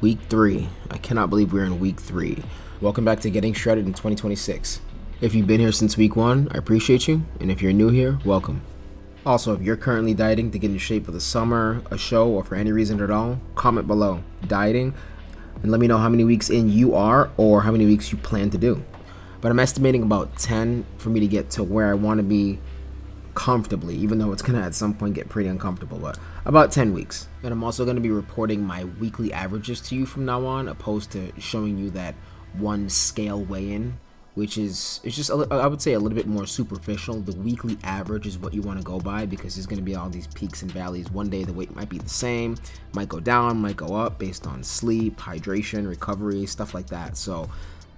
Week 3. I cannot believe we're in week 3. Welcome back to Getting Shredded in 2026. If you've been here since week 1, I appreciate you, and if you're new here, welcome. Also, if you're currently dieting to get in shape for the summer, a show, or for any reason at all, comment below, dieting, and let me know how many weeks in you are or how many weeks you plan to do. But I'm estimating about 10 for me to get to where I want to be comfortably, even though it's going to at some point get pretty uncomfortable, but about 10 weeks. And I'm also going to be reporting my weekly averages to you from now on, opposed to showing you that one scale weigh-in, which is, it's just, I would say, a little bit more superficial. The weekly average is what you want to go by, because there's going to be all these peaks and valleys. One day the weight might be the same, might go down, might go up based on sleep, hydration, recovery, stuff like that. So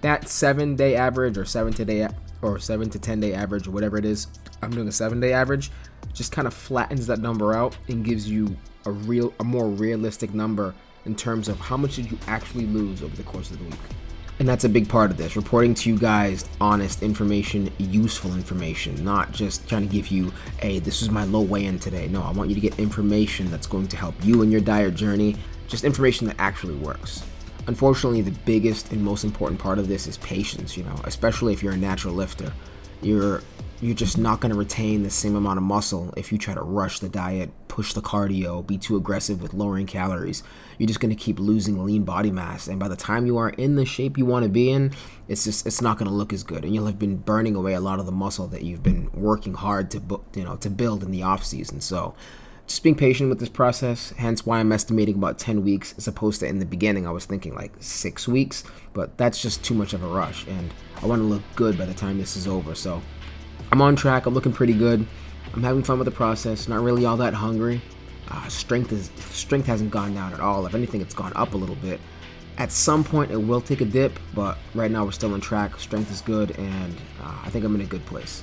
that 7-day average or 7 to 10 day average or whatever it is, I'm doing a 7-day average, just kind of flattens that number out and gives you a more realistic number in terms of how much did you actually lose over the course of the week. And that's a big part of this, reporting to you guys honest information, useful information, not just trying to give you, hey, this is my low weigh-in today. No, I want you to get information that's going to help you in your diet journey, just information that actually works. Unfortunately, the biggest and most important part of this is patience, especially if you're a natural lifter. You're just not going to retain the same amount of muscle if you try to rush the diet, push the cardio, be too aggressive with lowering calories. You're just going to keep losing lean body mass, and by the time you are in the shape you want to be in, it's not going to look as good, and you'll have been burning away a lot of the muscle that you've been working hard to build in the off season. So just being patient with this process, hence why I'm estimating about 10 weeks as opposed to in the beginning I was thinking like 6 weeks, but that's just too much of a rush, and I want to look good by the time this is over. So I'm on track, I'm looking pretty good, I'm having fun with the process, not really all that hungry. Strength hasn't gone down at all. If anything, it's gone up a little bit. At some point it will take a dip, but right now we're still on track. Strength is good, and I think I'm in a good place.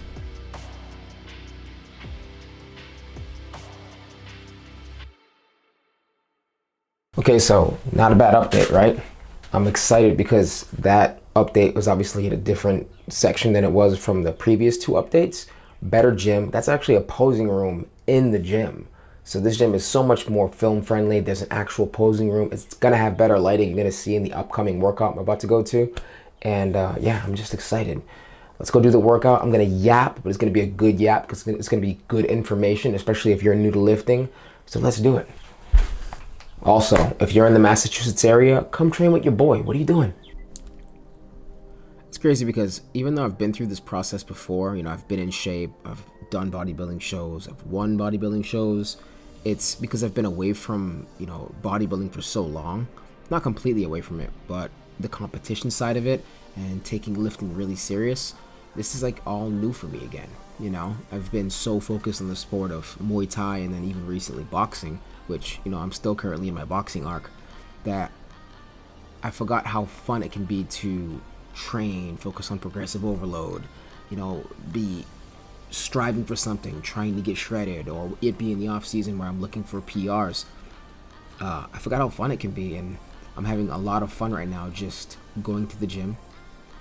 Okay, so not a bad update, right? I'm excited because that update was obviously in a different section than it was from the previous 2 updates. Better gym. That's actually a posing room in the gym. So this gym is so much more film friendly. There's an actual posing room. It's gonna have better lighting. You're gonna see in the upcoming workout I'm about to go to. And yeah, I'm just excited. Let's go do the workout. I'm gonna yap, but it's gonna be a good yap because it's gonna be good information, especially if you're new to lifting. So let's do it. Also, if you're in the Massachusetts area, come train with your boy. What are you doing? It's crazy because even though I've been through this process before, I've been in shape, I've done bodybuilding shows, I've won bodybuilding shows, it's because I've been away from, bodybuilding for so long. Not completely away from it, but the competition side of it and taking lifting really serious, this is like all new for me again. I've been so focused on the sport of Muay Thai and then even recently boxing, which, I'm still currently in my boxing arc, that I forgot how fun it can be to train, focus on progressive overload, be striving for something, trying to get shredded, or it be in the off season where I'm looking for PRs. I forgot how fun it can be, and I'm having a lot of fun right now just going to the gym,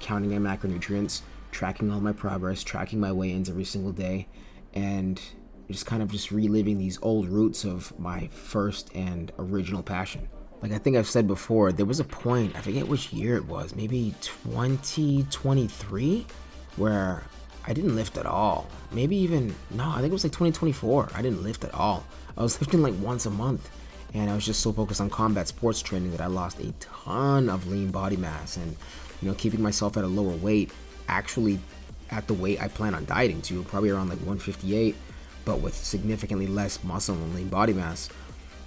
counting my macronutrients, tracking all my progress, tracking my weigh-ins every single day, and just kind of just reliving these old roots of my first and original passion. Like I think I've said before, there was a point, I forget which year it was, maybe 2023, where I didn't lift at all. I think it was like 2024. I didn't lift at all. I was lifting like once a month, and I was just so focused on combat sports training that I lost a ton of lean body mass, and keeping myself at a lower weight, actually at the weight I plan on dieting to, probably around like 158, but with significantly less muscle and lean body mass.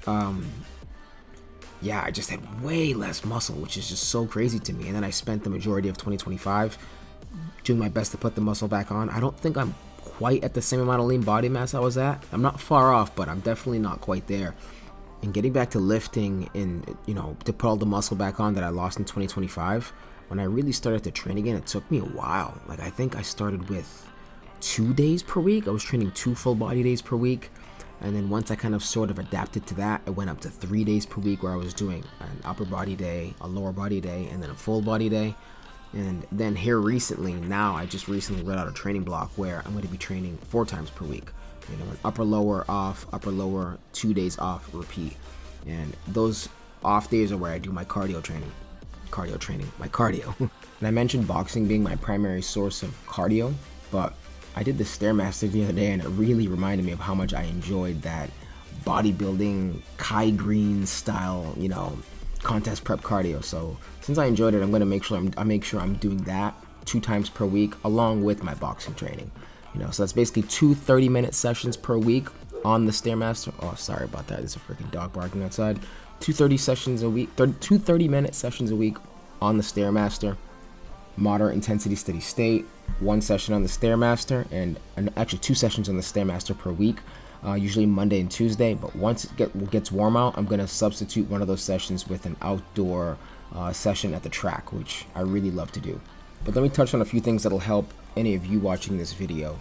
I just had way less muscle, which is just so crazy to me. And then I spent the majority of 2025 doing my best to put the muscle back on. I don't think I'm quite at the same amount of lean body mass I was at. I'm not far off, but I'm definitely not quite there. And getting back to lifting and, to put all the muscle back on that I lost in 2025, when I really started to train again, it took me a while. Like I think I started with 2 days per week. I was training 2 full body days per week. And then once I kind of sort of adapted to that, I went up to 3 days per week where I was doing an upper body day, a lower body day, and then a full body day. And then here recently, I just recently read out a training block where I'm going to be training 4 times per week. An upper lower off, upper lower, 2 days off, repeat. And those off days are where I do my cardio, my cardio. And I mentioned boxing being my primary source of cardio, but I did the Stairmaster the other day and it really reminded me of how much I enjoyed that bodybuilding, Kai Green style, contest prep cardio. So since I enjoyed it, I'm gonna make sure I'm doing that 2 times per week along with my boxing training. So that's basically 2 30-minute sessions per week on the Stairmaster. Oh, sorry about that. There's a freaking dog barking outside. 2 30-minute sessions a week on the Stairmaster. Moderate intensity, steady state. 1 session on the Stairmaster, and actually 2 sessions on the Stairmaster per week. Usually Monday and Tuesday. But once it gets warm out, I'm gonna substitute one of those sessions with an outdoor session at the track, which I really love to do. But let me touch on a few things that'll help any of you watching this video.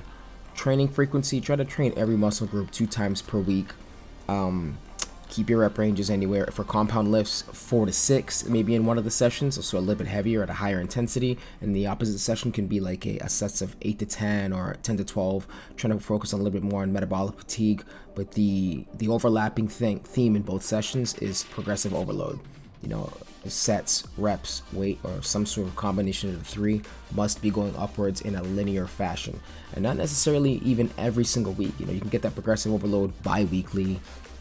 Training frequency, try to train every muscle group 2 times per week. Keep your rep ranges anywhere. For compound lifts, 4 to 6, maybe in one of the sessions, so a little bit heavier at a higher intensity. And the opposite session can be like a sets of 8 to 10 or 10 to 12, trying to focus a little bit more on metabolic fatigue. But the overlapping theme in both sessions is progressive overload. Sets, reps, weight, or some sort of combination of the 3 must be going upwards in a linear fashion, and not necessarily even every single week. You can get that progressive overload bi-weekly,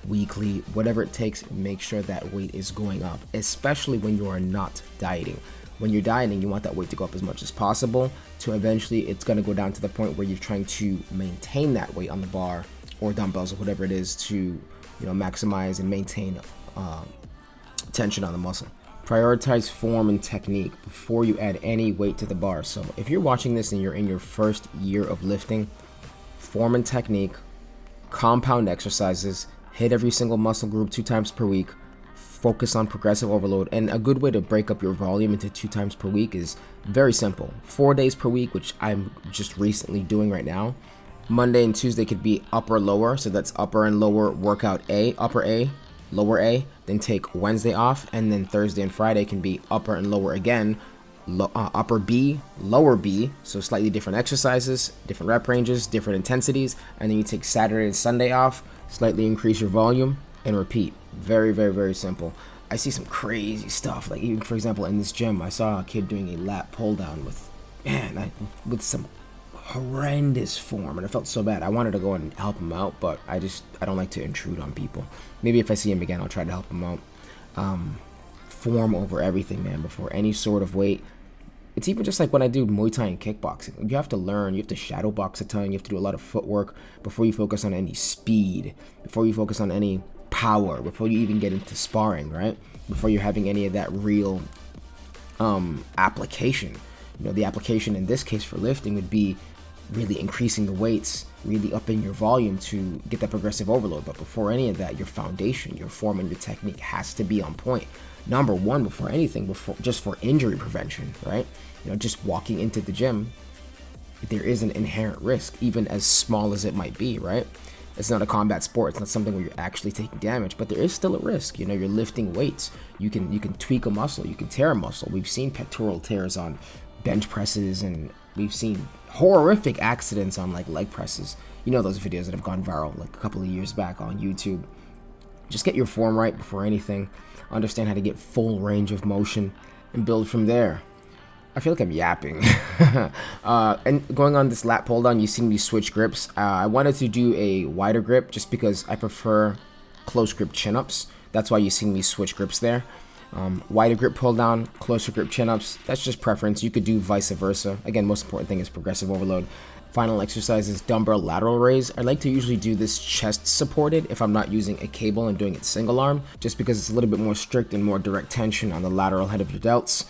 weekly, whatever it takes. Make sure that weight is going up, especially when you are not dieting. When you're dieting, you want that weight to go up as much as possible, to eventually it's going to go down to the point where you're trying to maintain that weight on the bar or dumbbells or whatever it is to maximize and maintain tension on the muscle. Prioritize form and technique before you add any weight to the bar. So if you're watching this and you're in your first year of lifting, form and technique, compound exercises, hit every single muscle group 2 times per week, focus on progressive overload. And a good way to break up your volume into 2 times per week is very simple. 4 days per week, which I'm just recently doing right now. Monday and Tuesday could be upper lower, so that's upper and lower workout A, upper A, lower A, then take Wednesday off, and then Thursday and Friday can be upper and lower again, upper B, lower B, so slightly different exercises, different rep ranges, different intensities, and then you take Saturday and Sunday off, slightly increase your volume, and repeat. Very, very, very simple. I see some crazy stuff, like even for example in this gym, I saw a kid doing a lat pull down with some horrendous form, and I felt so bad. I wanted to go and help him out, but I don't like to intrude on people. Maybe if I see him again, I'll try to help him out. Form over everything, man, before any sort of weight. It's even just like when I do Muay Thai and kickboxing. You have to learn, you have to shadow box a ton, you have to do a lot of footwork before you focus on any speed, before you focus on any power, before you even get into sparring, right? Before you're having any of that real application. The application in this case for lifting would be really increasing the weights, really upping your volume to get that progressive overload. But before any of that, your foundation, your form, and your technique has to be on point. Number one, before anything, just for injury prevention, right? Just walking into the gym, there is an inherent risk, even as small as it might be, right? It's not a combat sport. It's not something where you're actually taking damage, but there is still a risk. You're lifting weights. You can tweak a muscle. You can tear a muscle. We've seen pectoral tears on bench presses, and we've seen horrific accidents on like leg presses. Those videos that have gone viral like a couple of years back on YouTube. Just get your form right before anything. Understand how to get full range of motion and build from there. I feel like I'm yapping. And going on this lat pull down, you see me switch grips. I wanted to do a wider grip just because I prefer close grip chin-ups. That's why you see me switch grips there. Wider grip pull down, closer grip chin-ups, that's just preference. You could do vice versa. Again, most important thing is progressive overload. Final exercise is dumbbell lateral raise. I like to usually do this chest supported if I'm not using a cable and doing it single arm, just because it's a little bit more strict and more direct tension on the lateral head of your delts.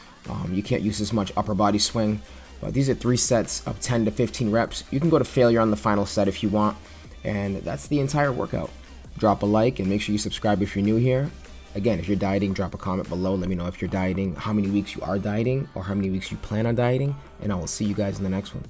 You can't use as much upper body swing. But these are 3 sets of 10 to 15 reps. You can go to failure on the final set if you want, and that's the entire workout. Drop a like and make sure you subscribe if you're new here. Again, if you're dieting, drop a comment below. Let me know if you're dieting, how many weeks you are dieting, or how many weeks you plan on dieting, and I will see you guys in the next one.